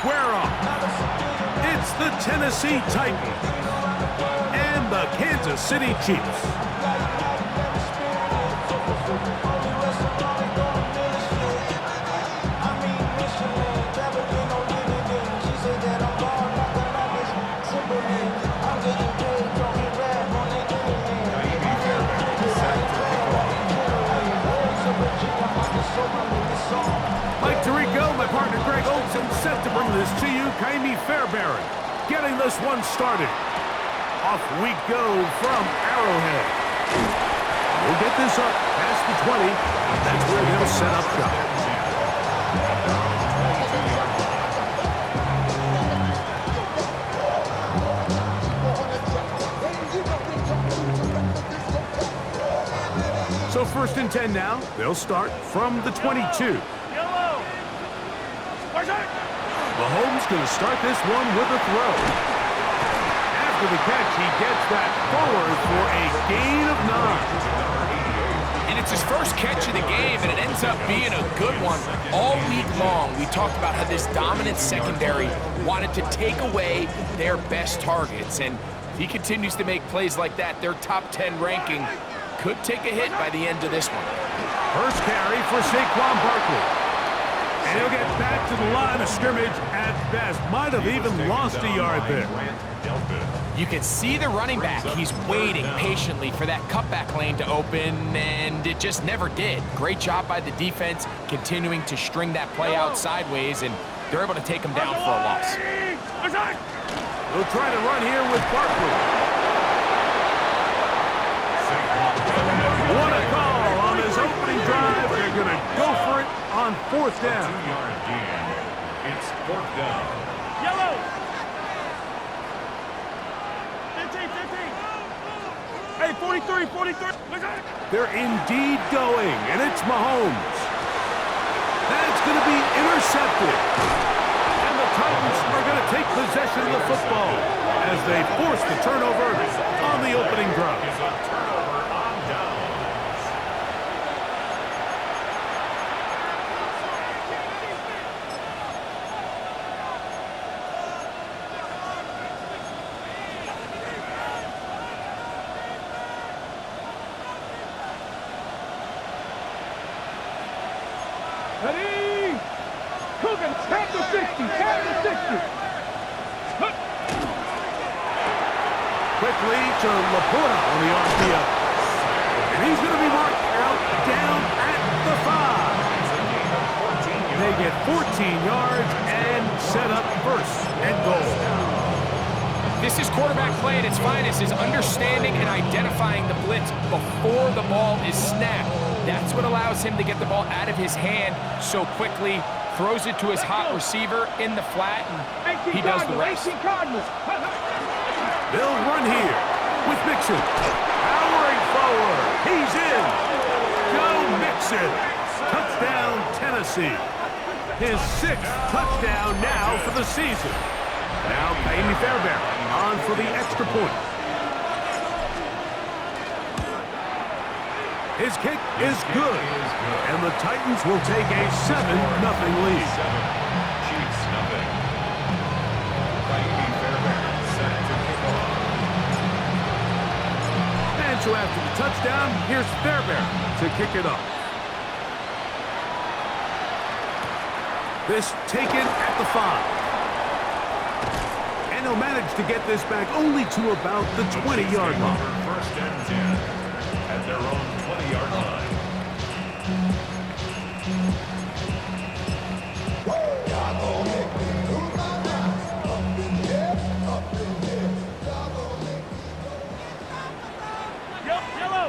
square up. It's the Tennessee Titans and the Kansas City Chiefs. Mike Tirico, my partner Greg Olson, set to bring this to you. Ka'imi Fairbairn getting this one started. Off we go from Arrowhead. We'll get this up past the 20. That's where they'll set up shop. So 1st and 10 now. They'll start from the 22. Mahomes going to start this one with a throw. After the catch, he gets that forward for a gain of 9. And it's his first catch of the game, and it ends up being a good one. All week long, we talked about how this dominant secondary wanted to take away their best targets. And if he continues to make plays like that, their top 10 ranking could take a hit by the end of this one. First carry for Saquon Barkley. And he'll get back to the line of scrimmage at best. Might have even lost a yard there. You can see the running back. He's waiting patiently for that cutback lane to open, and it just never did. Great job by the defense, continuing to string that play out sideways, and they're able to take him down for a loss. We'll try to run here with Barkley. What a call on his opening drive. They're going to go for it on 4th down. 2-yard gain. It's 4th down. Yellow. 15. Hey, 43. They're indeed going, and it's Mahomes. That's going to be intercepted. And the Titans are going to take possession of the football as they force the turnover on the opening drive. Ready? Coogan, tap the 60, Quickly to Laporta on the RPO. And he's going to be marked out down at the 5. They get 14 yards and set up 1st and goal. This is quarterback play at its finest, is understanding and identifying the blitz before the ball is snapped. That's what allows him to get the ball out of his hand so quickly, throws it to his hot receiver in the flat, and he does the rest. They'll run here with Mixon. Powering forward. He's in. Joe Mixon. Touchdown, Tennessee. His 6th touchdown now for the season. Now Ka'imi Fairbairn on for the extra point. His kick is good, and the Titans will take a 7-0 lead. Chiefs, nothing. Ka'imi Fairbairn set to kick off. And so after the touchdown, here's Fairbairn to kick it off. This taken at the 5. And he'll manage to get this back only to about the 20-yard line. 1st and 10 at their own 20-yard line. Yellow.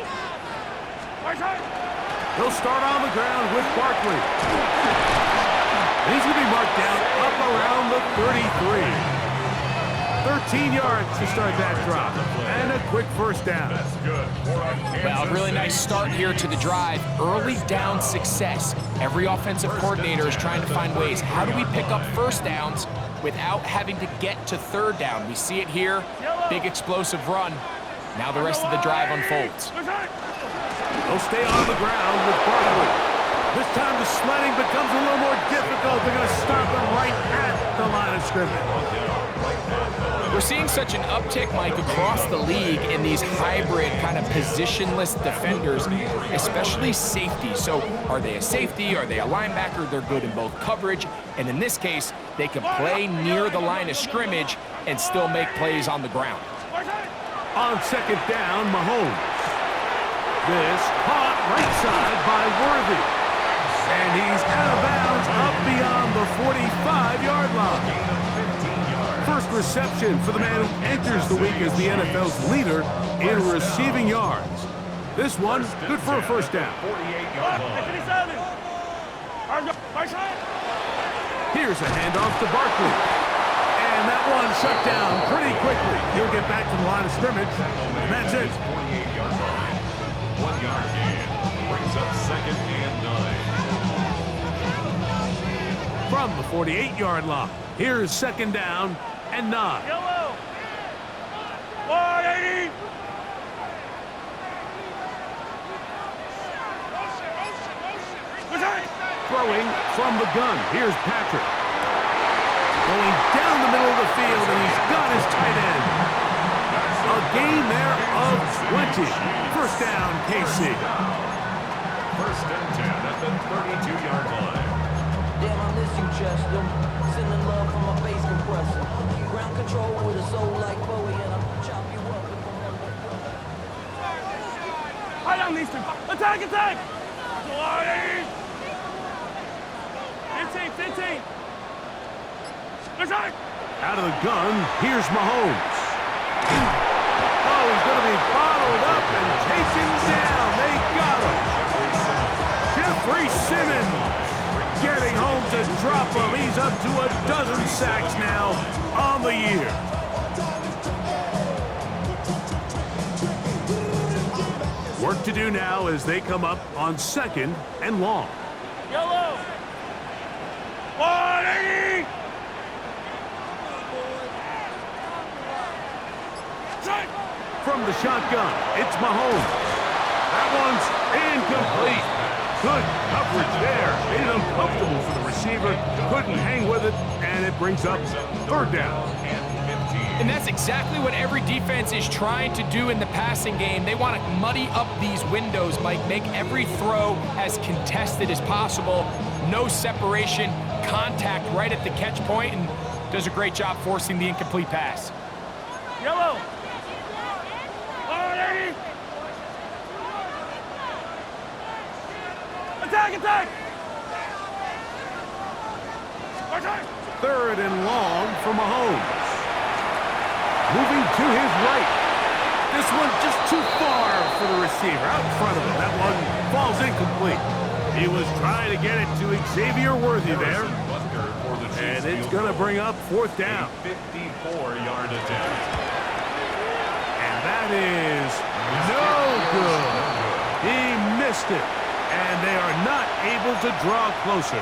He'll start on the ground with Barkley. He's going to be marked down up around the 33. 13 yards to start that drop. And a quick 1st down. That's good. Well, a really nice start here to the drive. Early down success. Every offensive coordinator is trying to find ways. How do we pick up 1st downs without having to get to 3rd down? We see it here. Big explosive run. Now the rest of the drive unfolds. They'll stay on the ground with Barkley. This time the sledding becomes a little more difficult. They're going to stop him right at the line scrimmage. We're seeing such an uptick, Mike, across the league in these hybrid kind of positionless defenders, especially safety. So are they a safety? Are they a linebacker? They're good in both coverage. And in this case, they can play near the line of scrimmage and still make plays on the ground. On second down, Mahomes. This caught right side by Worthy. And he's out of bounds up beyond the 45-yard line. First reception for the man who enters the week as the NFL's leader in receiving yards. This one, good for a first down. Here's a handoff to Barkley. And that one shut down pretty quickly. He'll get back to the line of scrimmage, and that's it. 48-yard line. 1 yard gain. Brings up second and 9. From the 48-yard line, here's second down and 9. Yellow. 180. Throwing from the gun, here's Patrick. Going down the middle of the field, and he's got his tight end. A gain there of 20. First down, KC. First and 10 at the 32-yard line. Damn, I miss you, Chester. Sending love from my bass compressor. Ground control with a soul like Bowie, and I'll chop you up. High down, Easton. Attack, attack. 20. 15. Attack. Out of the gun, here's Mahomes. Oh, he's going to be bottled up and taken down. They got him. Jeffrey Simmons getting home to drop him. He's up to a dozen sacks now on the year. Work to do now as they come up on second and long. Yellow. 180. From the shotgun, it's Mahomes. That one's incomplete. Good coverage there. Made it uncomfortable for the receiver. Couldn't hang with it, and it brings up third down. And that's exactly what every defense is trying to do in the passing game. They want to muddy up these windows, Mike, make every throw as contested as possible. No separation, contact right at the catch point, and does a great job forcing the incomplete pass. Yellow. 180. Attack. Third and long for Mahomes. Moving to his right. This one just too far for the receiver. Out in front of him. That one falls incomplete. He was trying to get it to Xavier Worthy there. And it's going to bring up fourth down. 54-yard attempt. And that is no good. He missed it. And they are not able to draw closer.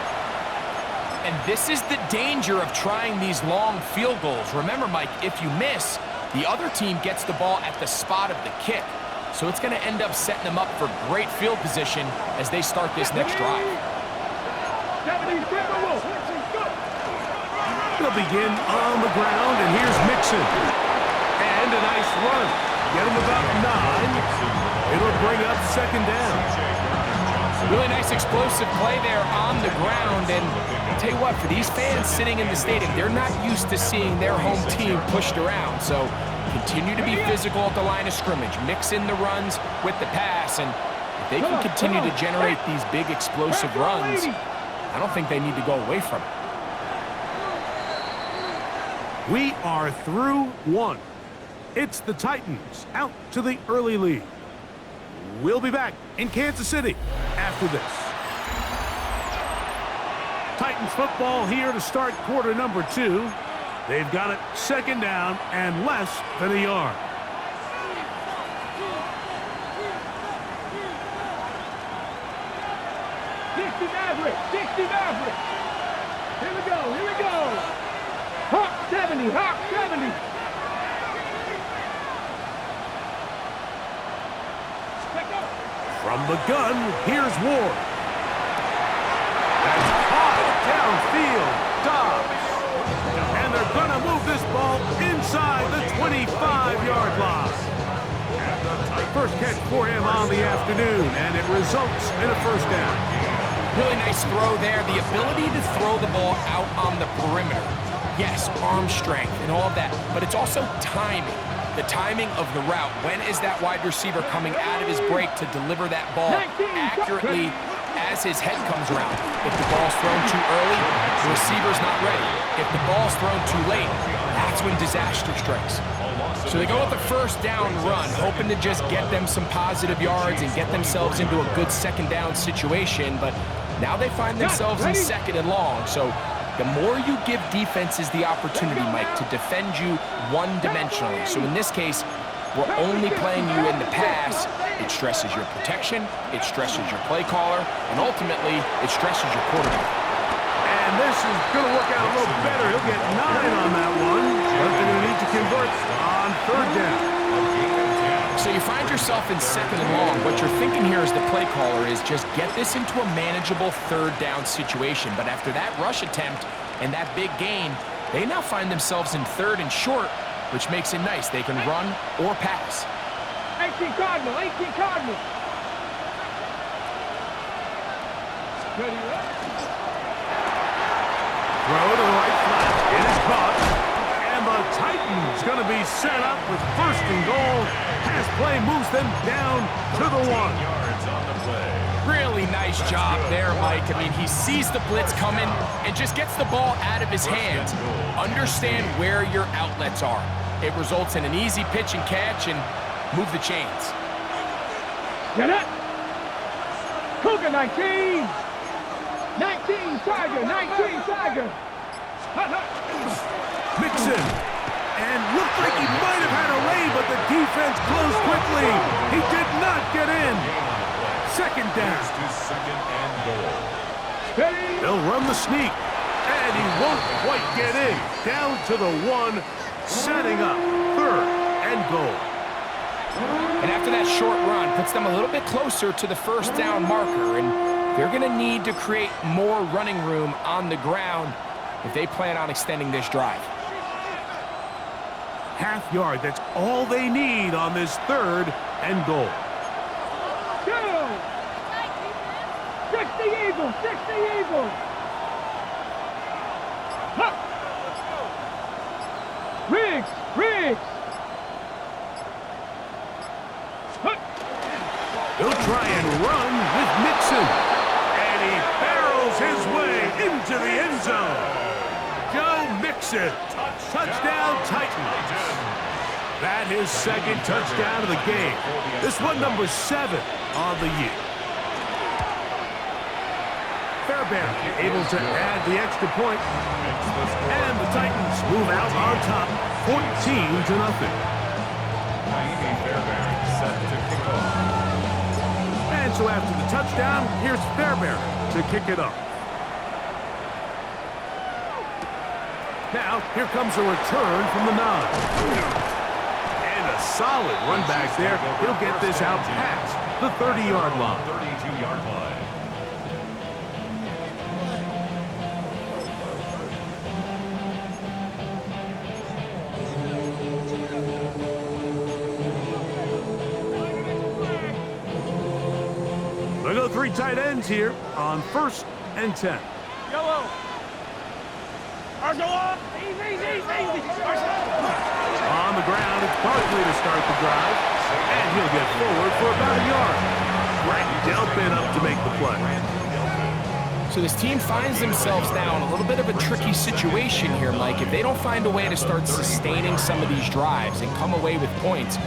And this is the danger of trying these long field goals. Remember, Mike, if you miss, the other team gets the ball at the spot of the kick. So it's going to end up setting them up for great field position as they start this next drive. They'll begin on the ground, and here's Mixon. And a nice run. Get him about 9. It'll bring up second down. Really nice explosive play there on the ground. And I'll tell you what, for these fans sitting in the stadium, they're not used to seeing their home team pushed around. So continue to be physical at the line of scrimmage. Mix in the runs with the pass. And if they can continue to generate these big explosive runs, I don't think they need to go away from it. We are through one. It's the Titans out to the early lead. We'll be back in Kansas City after this. Titans football here to start quarter number 2. They've got it second down and less than a yard. Dixie Maverick. Here we go. Hawk 70. From the gun, here's Ward. That's caught downfield. Dobbs. And first catch for him on the afternoon, and it results in a first down. Really nice throw there. The ability to throw the ball out on the perimeter. Yes, arm strength and all of that, but it's also timing. The timing of the route. When is that wide receiver coming out of his break to deliver that ball accurately as his head comes around? If the ball's thrown too early, the receiver's not ready. If the ball's thrown too late, that's when disaster strikes. So they go with the first down run, hoping to just get them some positive yards and get themselves into a good second down situation, but now they find themselves in second and long. So the more you give defenses the opportunity, Mike, to defend you one-dimensionally. So in this case, we're only playing you in the pass. It stresses your protection, it stresses your play caller, and ultimately, it stresses your quarterback. And this is going to work out a little better. He'll get 9 on that one, but they're going to need to convert on third down. So you find yourself in second and long. What you're thinking here as the play caller is just get this into a manageable third down situation. But after that rush attempt and that big gain, they now find themselves in third and short, which makes it nice. They can run or pass. 18 Cardinal, 18 Cardinal. Throw to the right flat. It is caught. And the Titans going to be set up with first and goal. Pass play moves them down to the 1. Yards on the play. Really nice job there, Mike. I mean, he sees the blitz coming and just gets the ball out of his hands. Understand where your outlets are. It results in an easy pitch and catch and move the chains. Get it. Cougar 19. 19 Tiger, 19 Tiger. Mixon. And looked like he might have had a lay, but the defense closed quickly. He did not get in. Second down. To second and goal. They'll run the sneak. And he won't quite get in. Down to the 1, setting up third and goal. And after that short run, puts them a little bit closer to the first down marker. And they're going to need to create more running room on the ground if they plan on extending this drive. Half yard, that's all they need on this third and goal. 60 Eagles, 60 Eagles. Riggs, Riggs. He'll try and run with Mixon. And he barrels his way into the end zone. Joe Mixon. Touchdown Titans. That his second touchdown of the game. This one number 7 on the year. Fairbairn able to add the extra point. And the Titans move out on top 14-0. Naimi Fairbairn set to kick off. And so after the touchdown, here's Fairbairn to kick it off. Now, here comes a return from the 9. And a solid run back there. He'll get this out past the 30-yard line. 32-yard line. They go 3 tight ends here on 1st and 10. Yellow. Arsenal. Easy. On the ground, it's Barkley to start the drive. And he'll get forward for about a yard. Grant Delpit up to make the play. So this team finds themselves now in a little bit of a tricky situation here, Mike. If they don't find a way to start sustaining some of these drives and come away with points,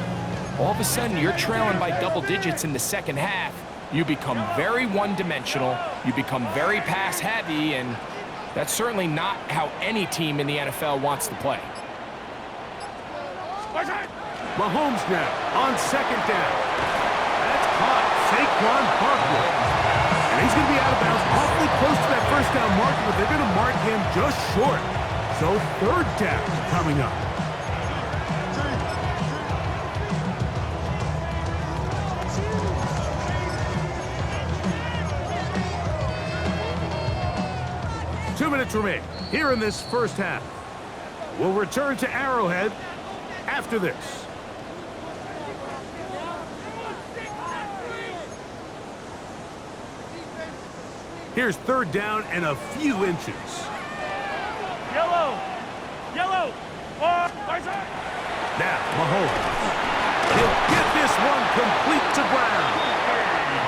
all of a sudden you're trailing by double digits in the second half. You become very one-dimensional, you become very pass-heavy, and that's certainly not how any team in the NFL wants to play. Mahomes now on second down. That's caught. Saquon Barkley. And he's going to be out of bounds awfully close to that first down marker, but they're going to mark him just short. So third down coming up. Two minutes remain here in this first half. We'll return to Arrowhead after this. Here's third down and a few inches. Yellow. Now, Mahomes. He'll get this one complete to ground.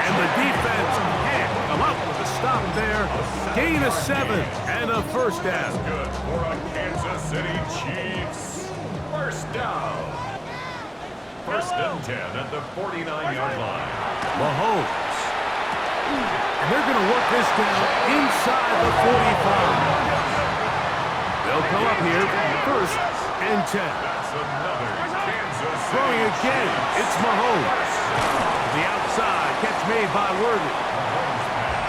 And the defense can't come up with a stop there. Gain of 7 and a first down. Good for a Kansas City Chiefs. First down. First and 10 at the 49-yard line. Mahomes. And they're going to work this down inside the 45. They'll come up here, first and 10. That's another Kansas City Throwing again, it's Mahomes. The outside, catch made by Worthy.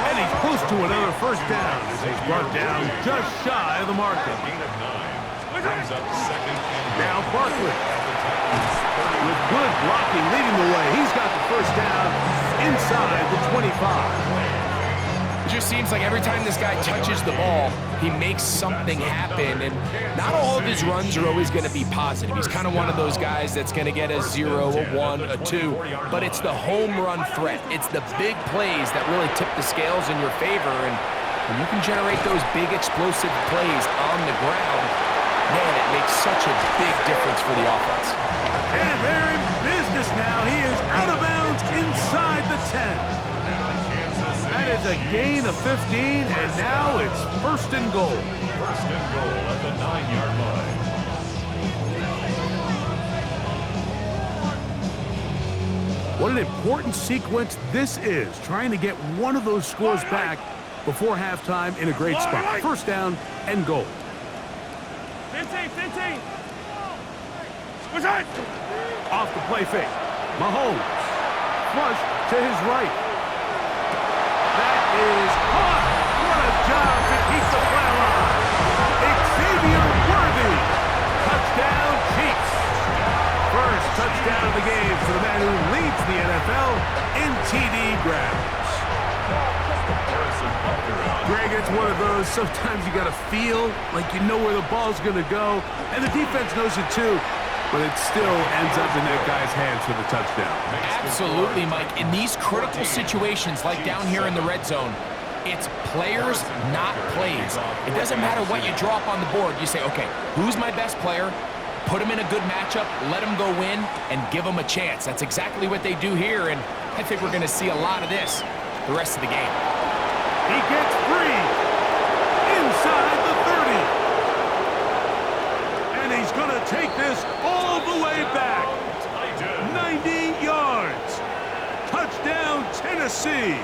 And he's close to another first down as he's brought down just shy of the marker. Gain of 9. Brings up second and Now Barkley. with With good blocking leading the way, he's got the first down inside the 25. It just seems like every time this guy touches the ball, he makes something happen, and not all of his runs are always going to be positive. He's kind of one of those guys that's going to get a 0, a 1, a 2, but it's the home run threat. It's the big plays that really tip the scales in your favor, and when you can generate those big explosive plays on the ground, man, it makes such a big difference for the offense. And they're in business now. He is out of bounds inside the 10. That is a gain of 15, and now it's first and goal. first and goal at the 9-yard line. What an important sequence this is, trying to get one of those scores back before halftime in a great spot. First down and goal. 15. What's that? Off the play fake. Mahomes. Flush to his right. That is caught. What a job to keep the play alive. Xavier Worthy. Touchdown, Chiefs. First touchdown of the game for the man who leads the NFL in TD grabs. Greg, it's one of those, sometimes you got to feel like you know where the ball's going to go, and the defense knows it too, but it still ends up in that guy's hands for the touchdown. Absolutely, Mike. In these critical situations, like down here in the red zone, it's players, not plays. It doesn't matter what you draw up on the board. You say, okay, who's my best player? Put him in a good matchup, let him go win, and give him a chance. That's exactly what they do here, and I think we're going to see a lot of this the rest of the game. He gets free inside the 30. And he's going to take this all the way back. 90 yards. Touchdown, Tennessee.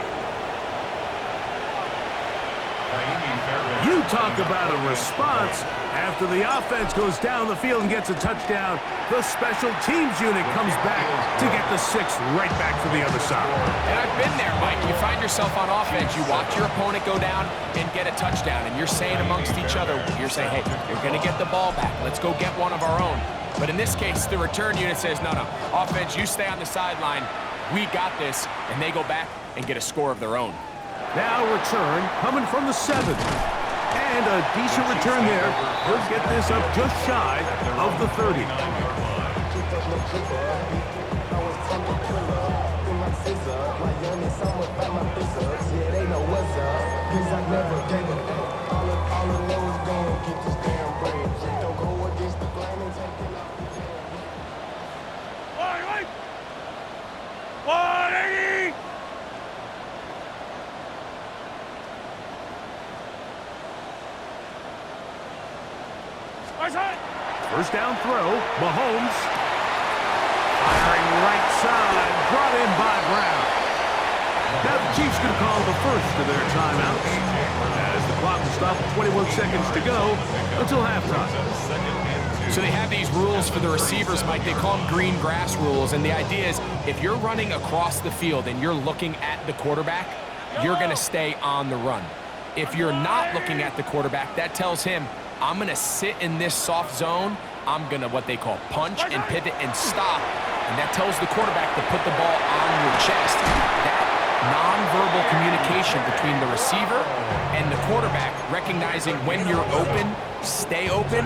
You talk about a response. After the offense goes down the field and gets a touchdown, the special teams unit comes back to get the 6th right back to the other side. And I've been there, Mike. You find yourself on offense, you watch your opponent go down and get a touchdown, and you're saying amongst each other, you're saying, hey, you're going to get the ball back. Let's go get one of our own. But in this case, the return unit says, no, offense, you stay on the sideline. We got this, and they go back and get a score of their own. Now return coming from the 7th. And a decent return there. He'll get this up just shy of the 30. First down throw, Mahomes. Firing right side, brought in by Brown. Now the Chiefs going to call the first of their timeouts as the clock will stop with 21 seconds to go until halftime. So they have these rules for the receivers, Mike. They call them green grass rules, and the idea is if you're running across the field and you're looking at the quarterback, you're going to stay on the run. If you're not looking at the quarterback, that tells him, I'm going to sit in this soft zone. I'm going to what they call punch and pivot and stop. And that tells the quarterback to put the ball on your chest. That nonverbal communication between the receiver and the quarterback, recognizing when you're open, stay open,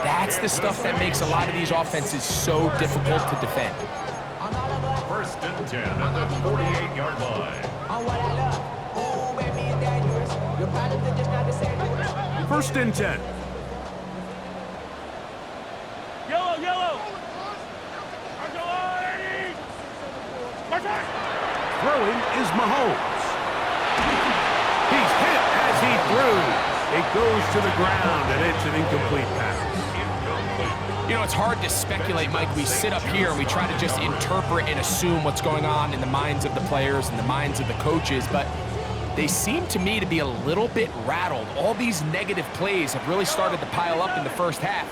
that's the stuff that makes a lot of these offenses so difficult to defend. First and 10 at the 48-yard line. First and 10. Yellow, yellow. Throwing is Mahomes. He's hit as he threw. It goes to the ground, and it's an incomplete pass. You know, it's hard to speculate, Mike. We sit up here and we try to just interpret and assume what's going on in the minds of the players and the minds of the coaches, but they seem to me to be a little bit rattled. All these negative plays have really started to pile up in the first half.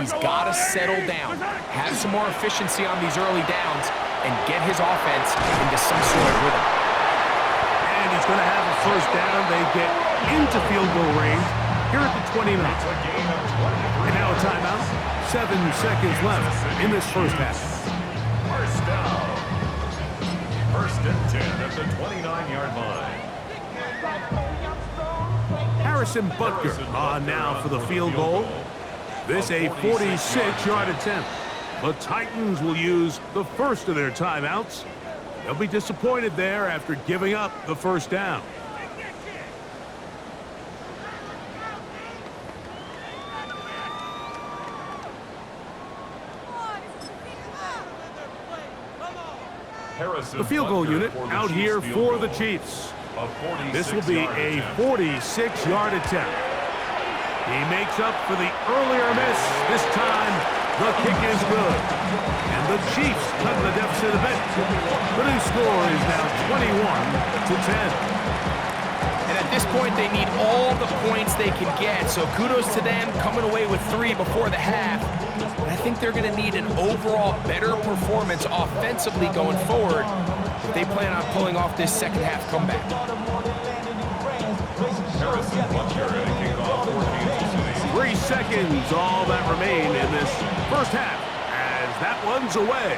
He's got to settle down, have some more efficiency on these early downs, and get his offense into some sort of rhythm. And he's going to have a first down. They get into field goal range here at the 29. And now a timeout. 7 seconds left in this first half. First down. First and 10 at the 29-yard line. Harrison Butker on now for the field goal. This a 46-yard attempt. The Titans will use the first of their timeouts. They'll be disappointed there after giving up the first down. Harrison The field goal Butker unit for the out Chiefs here field for goal. the Chiefs. A This will be 46-yard a attempt. 46-yard attempt. He makes up for the earlier miss. This time, the kick is good. And the Chiefs cut the deficit a bit. The new score is now 21-10. And at this point, they need all the points they can get. So kudos to them coming away with 3 before the half. But I think they're going to need an overall better performance offensively going forward if they plan on pulling off this second half comeback. Harrison Butker at a kickoff for Kansas City. 3 seconds, all that remain in this first half as that one's away.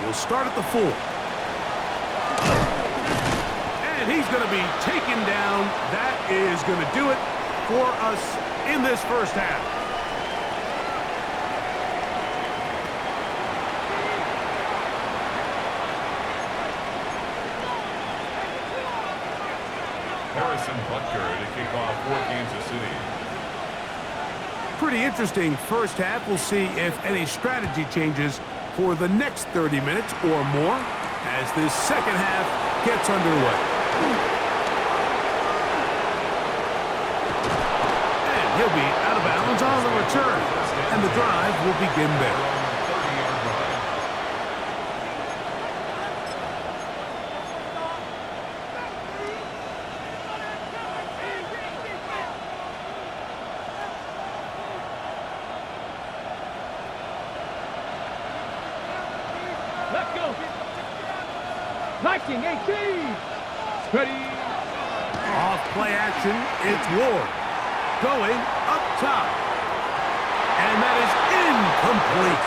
We'll start at the 4. And he's going to be taken down. That is going to do it for us in this first half. Harrison Butker at a kickoff for Kansas City. Pretty interesting first half. We'll see if any strategy changes for the next 30 minutes or more as this second half gets underway. And he'll be out of bounds on the return. And the drive will begin there. Let's go. Liking 18. Ready. Off play action, it's Ward. Going up top. And that is incomplete.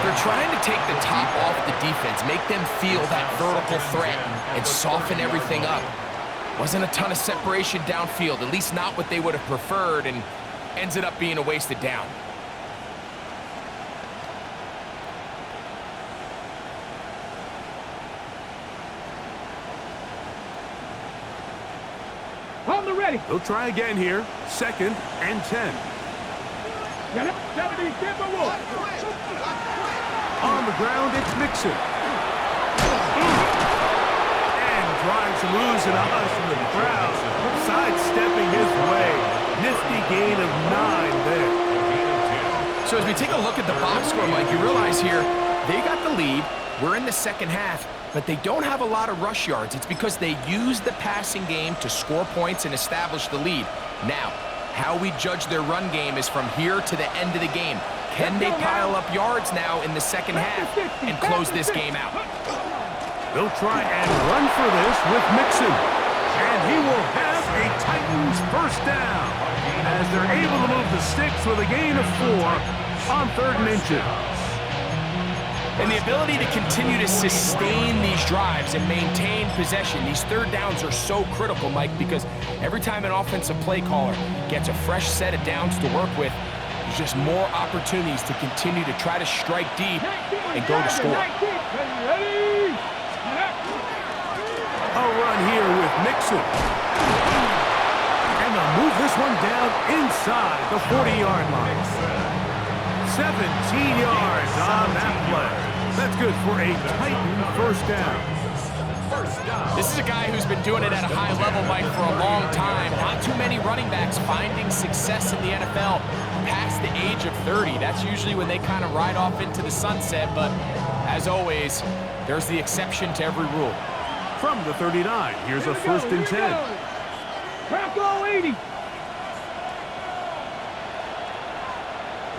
They're trying to take the top off the defense, make them feel that vertical threat, and soften everything up. Wasn't a ton of separation downfield, at least not what they would have preferred, and ends it up being a wasted down. On the ready. They'll try again here. 2nd and 10. Get it. 70, Timberwolves. On the ground, it's Mixon. And trying to lose it on us from the crowd. Sidestepping his way. Nifty gain of 9 there. So as we take a look at the box score, Mike, you realize here, they got the lead. We're in the second half, but they don't have a lot of rush yards. It's because they use the passing game to score points and establish the lead. Now, how we judge their run game is from here to the end of the game. Can they pile up yards now in the second half and close this game out? They'll try and run for this with Mixon. And he will have a Titans first down as they're able to move the sticks with a gain of 4 on 3rd and inches. And the ability to continue to sustain these drives and maintain possession, these third downs are so critical, Mike, because every time an offensive play caller gets a fresh set of downs to work with, there's just more opportunities to continue to try to strike deep and go to score. A A run here with Mixon. And they'll move this one down inside the 40-yard line. 17 yards on that play. That's good for a Titan first down. This is a guy who's been doing it at a high level, Mike, for a long time. Not too many running backs finding success in the NFL past the age of 30. That's usually when they kind of ride off into the sunset, but as always, there's the exception to every rule. From the 39, here's a first and 10. Cracklow 80.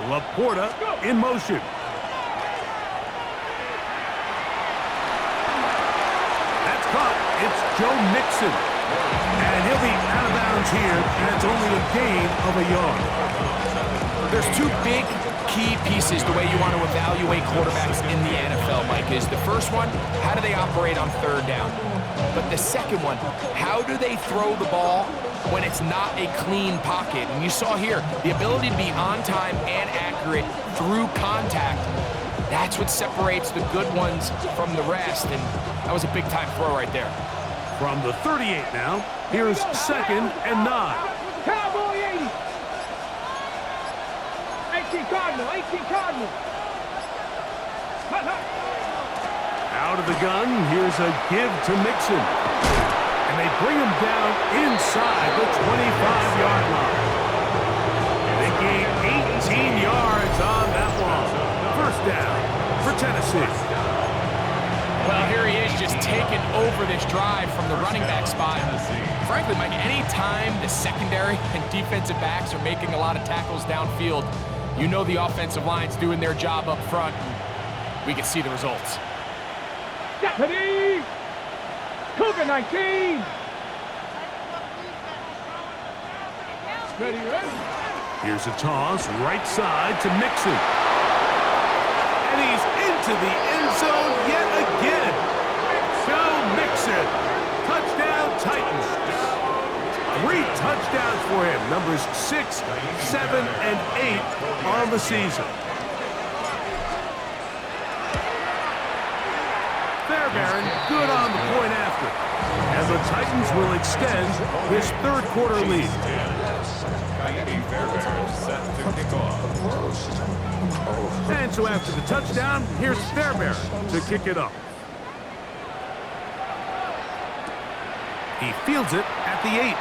Laporta in motion. That's caught. It's Joe Mixon. And he'll be out of bounds here, and it's only a gain of a yard. There's two big key pieces the way you want to evaluate quarterbacks in the NFL, Mike, is the first one, how do they operate on third down? But the second one, how do they throw the ball when it's not a clean pocket? And you saw here, the ability to be on time and accurate through contact. That's what separates the good ones from the rest, and that was a big-time throw right there. From the 38 now, here's second and 9. Cowboy 80. 18 Cardinal, 18 Cardinal. Out of the gun, here's a give to Mixon. And they bring him down inside the 25-yard line. They gain 18 yards on that one. First down for Tennessee. Well, here he is just taking over this drive from the running back spot. Frankly, Mike, any time the secondary and defensive backs are making a lot of tackles downfield, you know the offensive line's doing their job up front. We can see the results. Deputy! Cougar 19! Ready, ready? Here's a toss, right side to Mixon. And he's into the end zone yet again. Joe Mixon. Touchdown Titans. 3 touchdowns for him. Numbers 6, 7, and 8 on the season. Fairbairn good on the point after. And the Titans will extend this third quarter lead. And so after the touchdown, here's Fairbairn to kick it up. He fields it at the 8.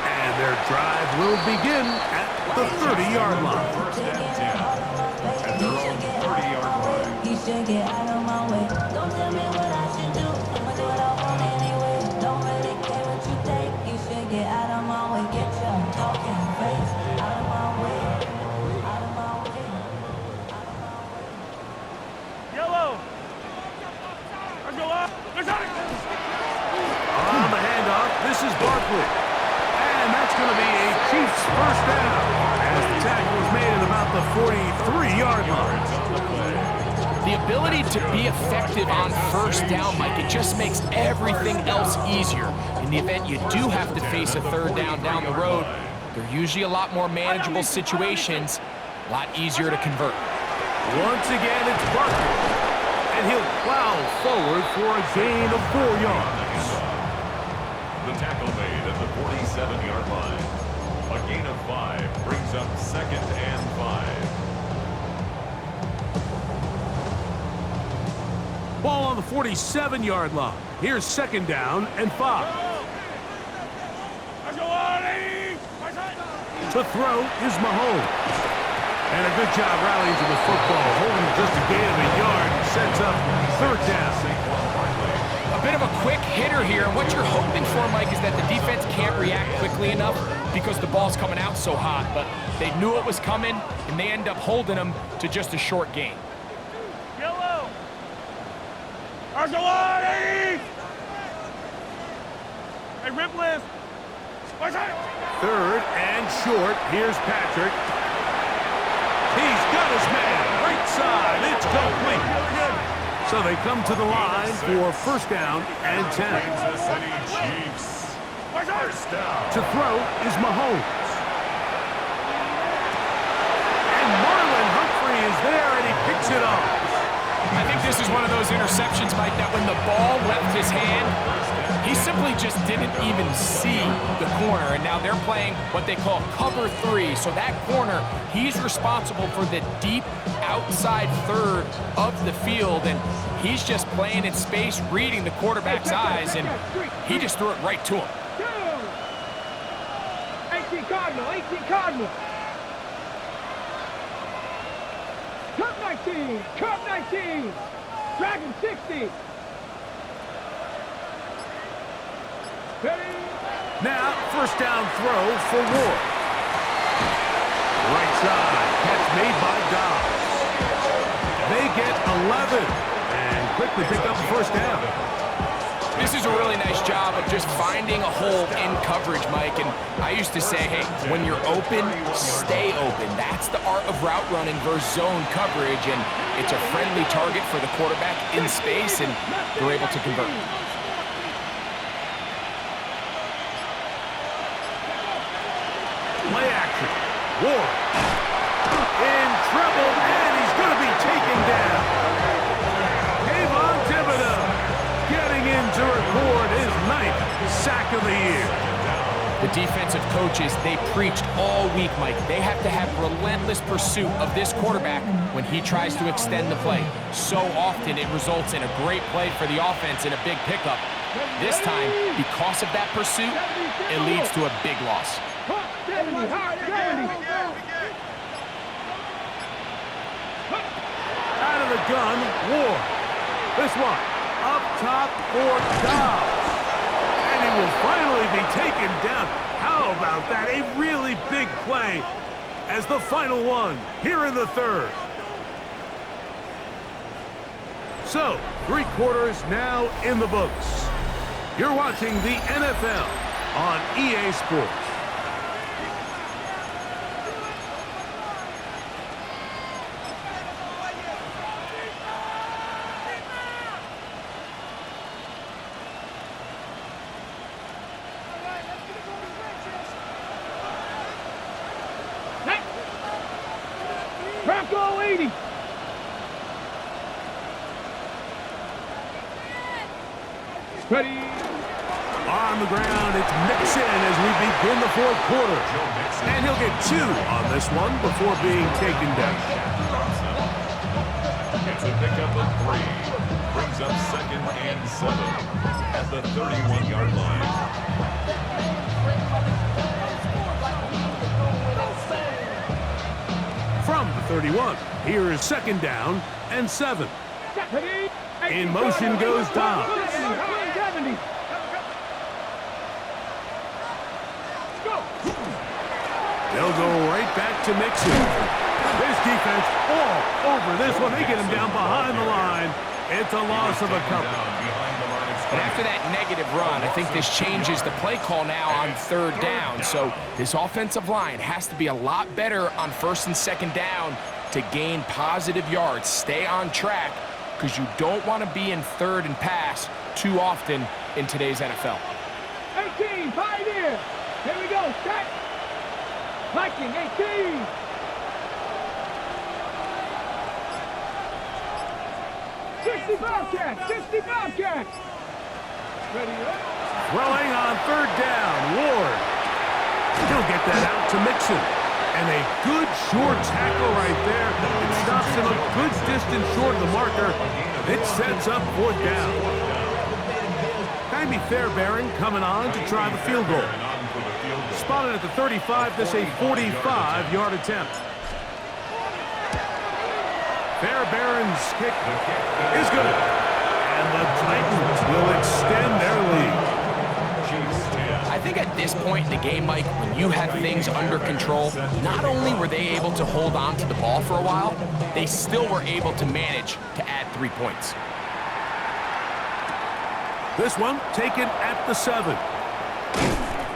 And their drive will begin at the 30-yard line. First and 10 at their own 30-yard line. You should get out of my way. Don't tell me what I should do. I'ma do what I want anyway. Don't really care what you think. You should get out of my way. Get your talking face out of my way. Out of my way. Out of my way. Yellow! Let's go up! Let's go! On the handoff, this is Barkley. And that's going to be a Chiefs first down as the tackle is made at about the 43-yard line. The ability to be effective on first down, Mike, it just makes everything else easier. In the event you do have to face a third down down the road, they're usually a lot more manageable situations, a lot easier to convert. Once again, it's Barkley. And he'll plow forward for a gain of 4 yards. The tackle made at the 47-yard line. A gain of 5 brings up second and 5. Ball on the 47-yard line. Here's second down and 5. To throw is Mahomes. And a good job rallying to the football. Holding just a gain of a yard. Sets up third down. A bit of a quick hitter here, and what you're hoping for, Mike, is that the defense can't react quickly enough because the ball's coming out so hot. But they knew it was coming, and they end up holding them to just a short gain. Yellow! Argelati! Hey, rip list! Third and short. Here's Patrick. He's got his man. Right side. It's complete. So they come to the line for first down and 10. Kansas City Chiefs. First down. To throw is Mahomes. And Marlon Humphrey is there, and he picks it up. I think this is one of those interceptions, Mike, that when the ball left his hand, he simply just didn't even see the corner. And now they're playing what they call cover 3. So that corner, he's responsible for the deep outside third of the field. And he's just playing in space, reading the quarterback's eyes, and he just threw it right to him. 18 Cardinal, 18 Cardinal. Cup 19, Cup 19. Dragon 60. Ready? Now, first down throw for Ward. Right side, catch made by Dobbs. They get 11 and quickly pick up the first down. This is a really nice job of just finding a hole in coverage, Mike. And I used to say, hey, when you're open, stay open. That's the art of route running versus zone coverage. And it's a friendly target for the quarterback in space, and they're able to convert. Play action. Ward in trouble, and he's going to be taken down. Kayvon Thibodeau getting in to record his 9th sack of the year. The defensive coaches, they preached all week, Mike. They have to have relentless pursuit of this quarterback when he tries to extend the play. So often it results in a great play for the offense and a big pickup. This time, because of that pursuit, it leads to a big loss. 70, hard 70. Out of the gun, Ward. This one, up top for Dobbs. And he will finally be taken down. How about that? A really big play as the final one here in the third. So, 3 quarters now in the books. You're watching the NFL on EA Sports. Bronco 80. Ready? On the ground, it's Mixon as we begin the 4th quarter. And he'll get 2 on this one before being taken down. It's a pickup of 3. Brings up 2nd and 7 at the 31-yard line. From the 31, here is 2nd down and 7. In motion goes Dobbs. 70. They'll go right back to Mixon. This defense all over this one. They get him down behind the line. It's a loss of a couple. And after that negative run, I think this changes the play call now on 3rd down. So this offensive line has to be a lot better on 1st and 2nd down to gain positive yards. Stay on track, because you don't want to be in 3rd and pass too often in today's NFL. 18, Pioneer. Here we go, set. Viking, 18. Bobcat, 60 Bobcat. Ready up. Throwing on 3rd down, Ward. He'll get that out to Mixon. And a good short tackle right there. It stops him a good distance short of the marker. It sets up 4th down. Jamie Fairbairn coming on to try the field goal. Spotted at the 35, this a 45-yard attempt. Fairbairn's kick is good. And the Titans will extend their lead. I think at this point in the game, Mike, when you have things under control, not only were they able to hold on to the ball for a while, they still were able to manage to add 3 points. This one taken at the 7.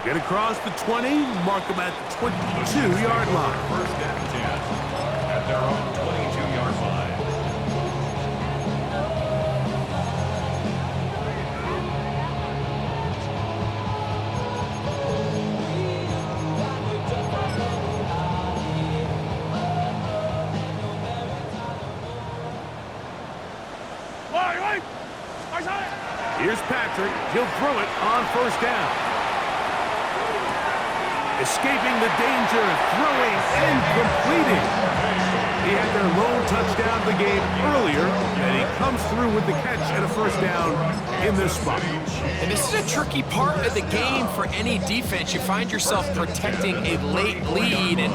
Get across the 20, mark them at the 22-yard line. 1st and 10 at their own 22-yard line. Here's Patrick. He'll throw it on first down. Escaping the danger, throwing and completing. He had their lone touchdown of the game earlier, and he comes through with the catch and a first down in this spot. And this is a tricky part of the game for any defense. You find yourself protecting a late lead, and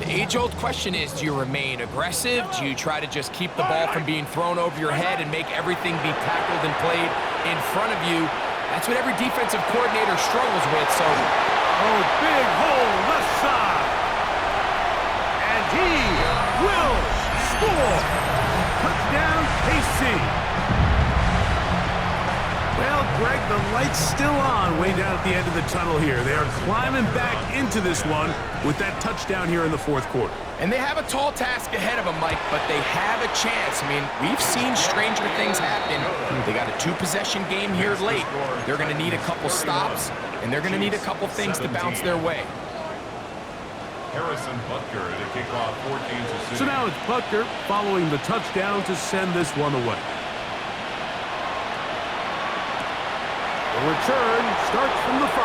the age-old question is, do you remain aggressive? Do you try to just keep the ball from being thrown over your head and make everything be tackled and played in front of you? That's what every defensive coordinator struggles with, so... Oh, big hole left side. And he will score. Touchdown, KC. Well, Greg, the light's still on way down at the end of the tunnel here. They are climbing back into this one with that touchdown here in the fourth quarter. And they have a tall task ahead of them, Mike, but they have a chance. I mean, we've seen stranger things happen. They got a two-possession game here late. They're going to need a couple stops, and they're going to need a couple things to bounce their way. Harrison Butker to kick off for Kansas City. So now it's Butker following the touchdown to send this one away. The return starts from the 5.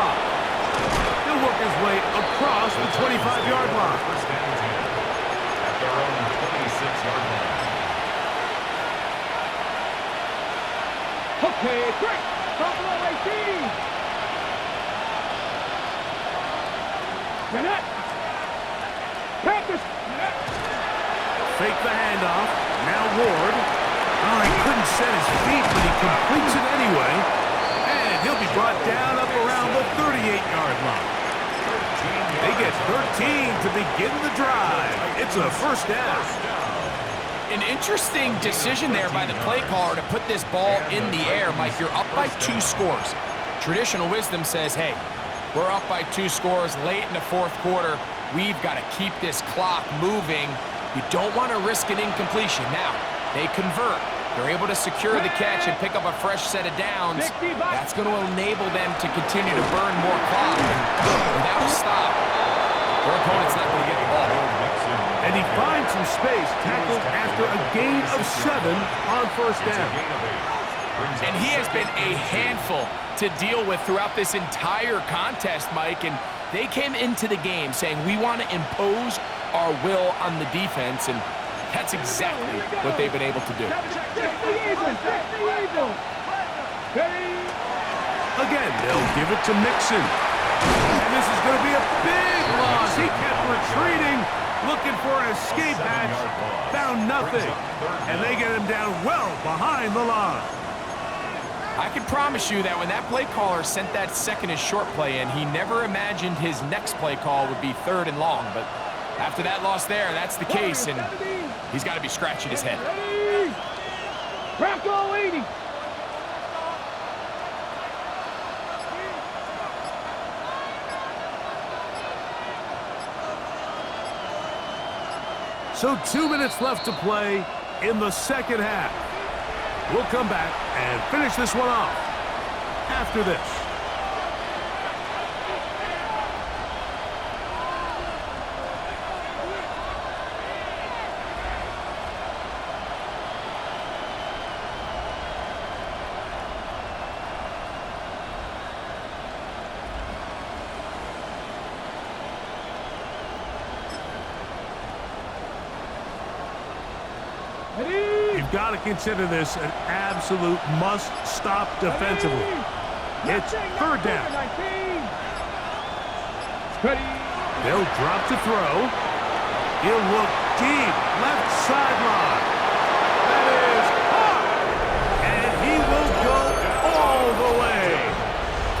He'll work his way across the 25-yard line. First down 10 at their own 26-yard line. Okay, great. Buffalo 18. Gannett. Panthers. Fake the handoff. Now Ward. Oh, he couldn't set his feet, but he completes it anyway. And he'll be brought down up around the 38-yard line. They get 13 to begin the drive. It's a first down. An interesting decision there by the play caller to put this ball in the air. Mike, you're up by 2 scores. Traditional wisdom says, hey, we're up by 2 scores late in the fourth quarter. We've got to keep this clock moving. You don't want to risk an incompletion. Now, they convert. They're able to secure the catch and pick up a fresh set of downs. That's going to enable them to continue to burn more clock. And without a stop, their opponent's not going to get the ball. And he finds some space, tackled after a gain of 7 on first down. And he has been a handful to deal with throughout this entire contest, Mike. And they came into the game saying, we want to impose our will on the defense. And that's exactly what they've been able to do. Again, they'll give it to Mixon. And this is going to be a big loss. He kept retreating, looking for an escape hatch. Found nothing. And they get him down well behind the line. I can promise you that when that play caller sent that second and short play in, he never imagined his next play call would be 3rd and long. But after that loss there, that's the case, and he's got to be scratching his head. Bronco 80. So 2 minutes left to play in the second half. We'll come back and finish this one off after this. You've got to consider this an absolute must-stop defensively. It's 3rd down. They'll drop to throw. He'll look deep, left sideline. That is hot. And he will go all the way.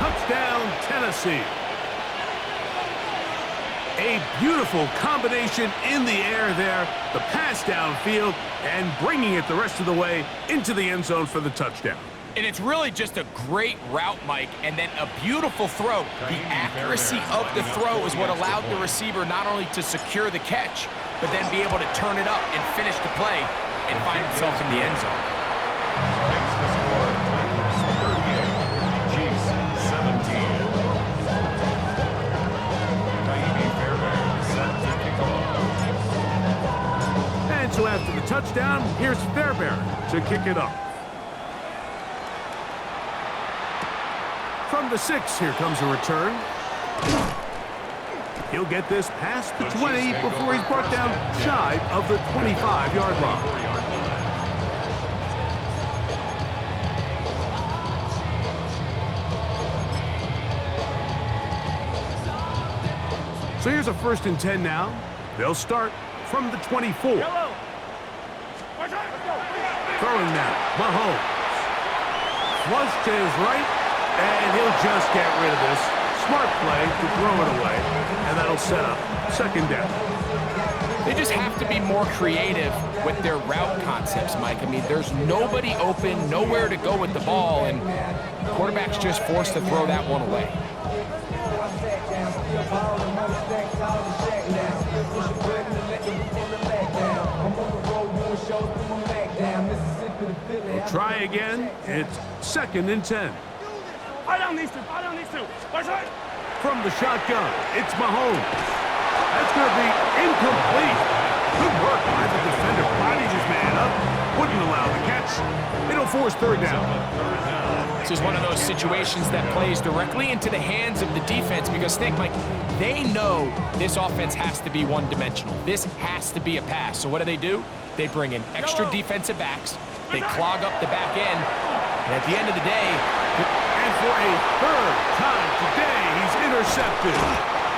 Touchdown, Tennessee. A beautiful combination in the air there. The pass downfield and bringing it the rest of the way into the end zone for the touchdown. And it's really just a great route, Mike, and then a beautiful throw. The accuracy of the throw is what allowed the receiver not only to secure the catch, but then be able to turn it up and finish the play and find himself in the end zone. Makes the score 38. Chiefs 17. Taimi Fairbairn set to kick off. And so after the touchdown, here's Fairbairn to kick it off. From the 6, here comes a return. He'll get this past the 20 before he's brought down shy of the 25-yard line. So here's a 1st and 10 now. They'll start from the 24. Throwing now, Mahomes. Flush to his right, and he'll just get rid of this. Smart play to throw it away, and that'll set up 2nd down. They just have to be more creative with their route concepts, Mike. I mean, there's nobody open, nowhere to go with the ball, and the quarterback's just forced to throw that one away. We'll try again. It's 2nd and 10. From the shotgun, it's Mahomes. That's going to be incomplete. Good work by the defender. Bodied his man up. Wouldn't allow the catch. It'll force 3rd down. This is one of those situations that plays directly into the hands of the defense because think, Mike, they know this offense has to be one-dimensional. This has to be a pass. So what do? They bring in extra defensive backs. They clog up the back end. And at the end of the day, and for a 3rd time today, he's intercepted.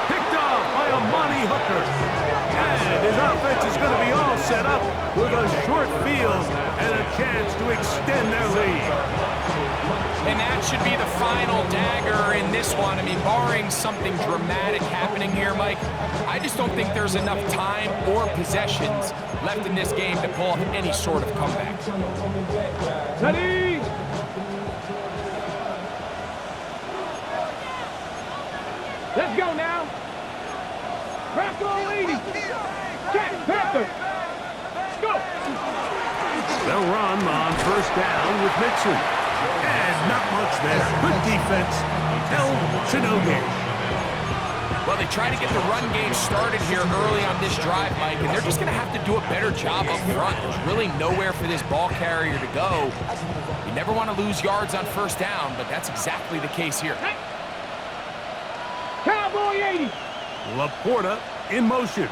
Picked off by Amani Hooker. And his offense is going to be all set up with a short field and a chance to extend their lead. and that should be the final dagger in this one. I mean, barring something dramatic happening here, Mike, I just don't think there's enough time or possessions left in this game to pull off any sort of comeback. Ready? Let's go now. Crack on 80. Jack Panther. Go. They'll run on first down with Mixon. And not much there. Good defense. Held to no gain. Well, they try to get the run game started here early on this drive, Mike, and they're just going to have to do a better job up front. There's really nowhere for this ball carrier to go. You never want to lose yards on first down, but that's exactly the case here. Cowboy 80. Laporta in motion.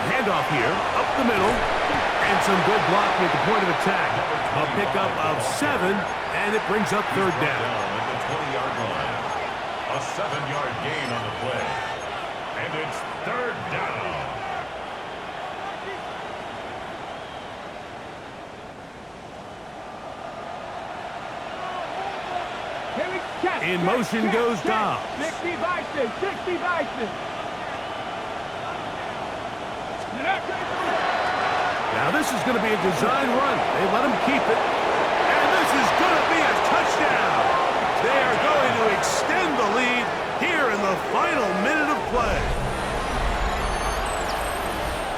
Handoff here, up the middle, and some good blocking at the point of attack. A pickup of 7, and it brings up third down. At the 20-yard line. A 7-yard gain on the play. And it's third down. In motion goes Dobbs. 60 Bison. 60 Bison. Now this is going to be a design run. They let him keep it. And this is going to be a touchdown. They are going to extend the lead here in the final minute of play.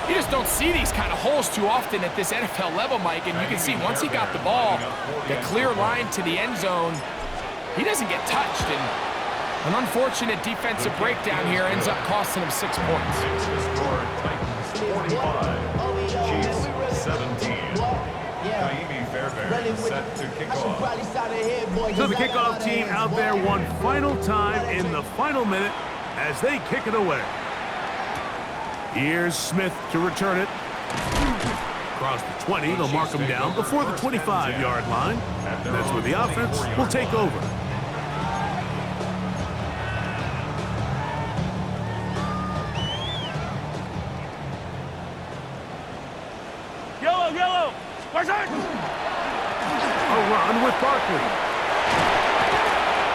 You just don't see these kind of holes too often at this NFL level, Mike, and you can see once he got the ball, the clear line to the end zone, he doesn't get touched, and an unfortunate defensive breakdown here ends up costing him 6 points. Score Titans 45, Chiefs 17. Naimi Fairbairn set to kick off. So the kickoff team out there one final time in the final minute as they kick it away. Here's Smith to return it. Across the 20, they'll mark him down before the 25-yard line. And that's where the offense will take over. Yellow. Where's it? A run with Barkley.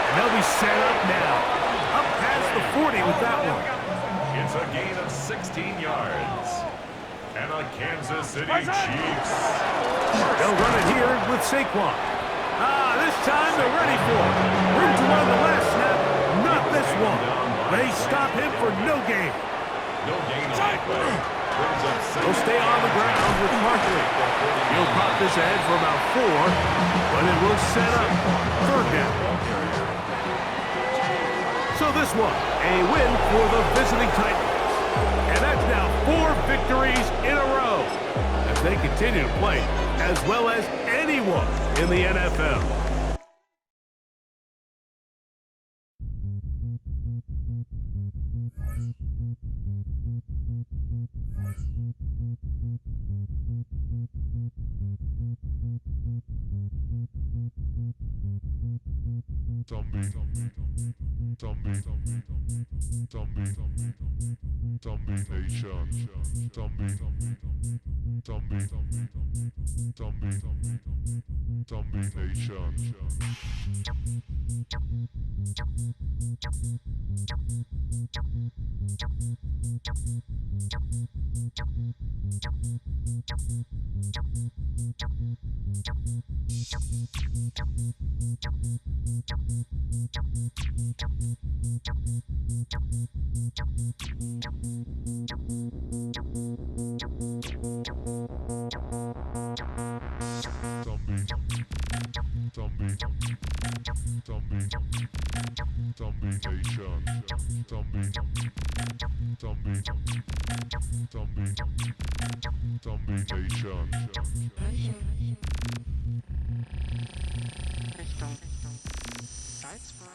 And they'll be set up now. Up past the 40 with that one. It's a gain of 16 yards. And a Kansas City Chiefs. They'll run it here with Saquon. This time they're ready for it. Room to run the last snap. Not this one. They stop him for no gain. No gain on the play. They'll stay on the ground with Barkley. He'll pop this ahead for about 4, but it will set up third down. So this one, a win for the visiting Titans. And that's now 4 victories in a row as they continue to play as well as anyone in the NFL. Richtung Salzburg.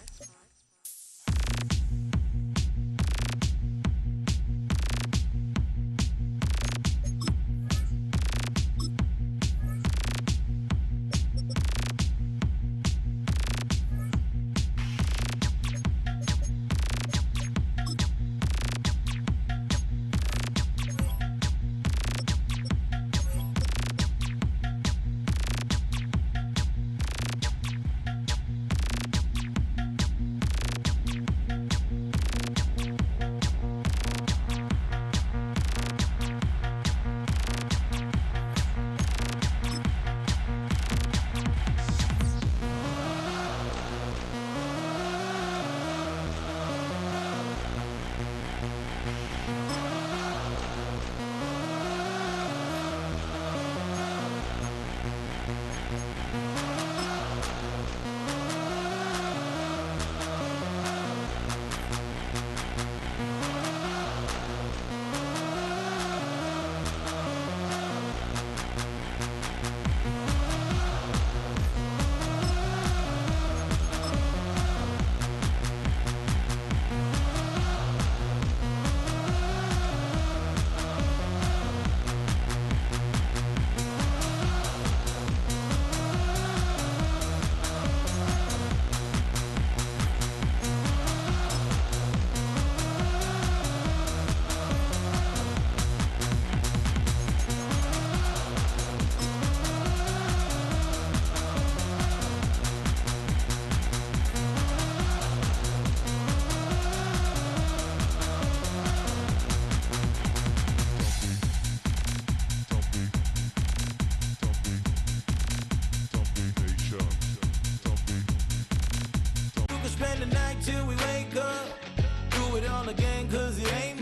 Spend the night till we wake up. Do it all again, cause it ain't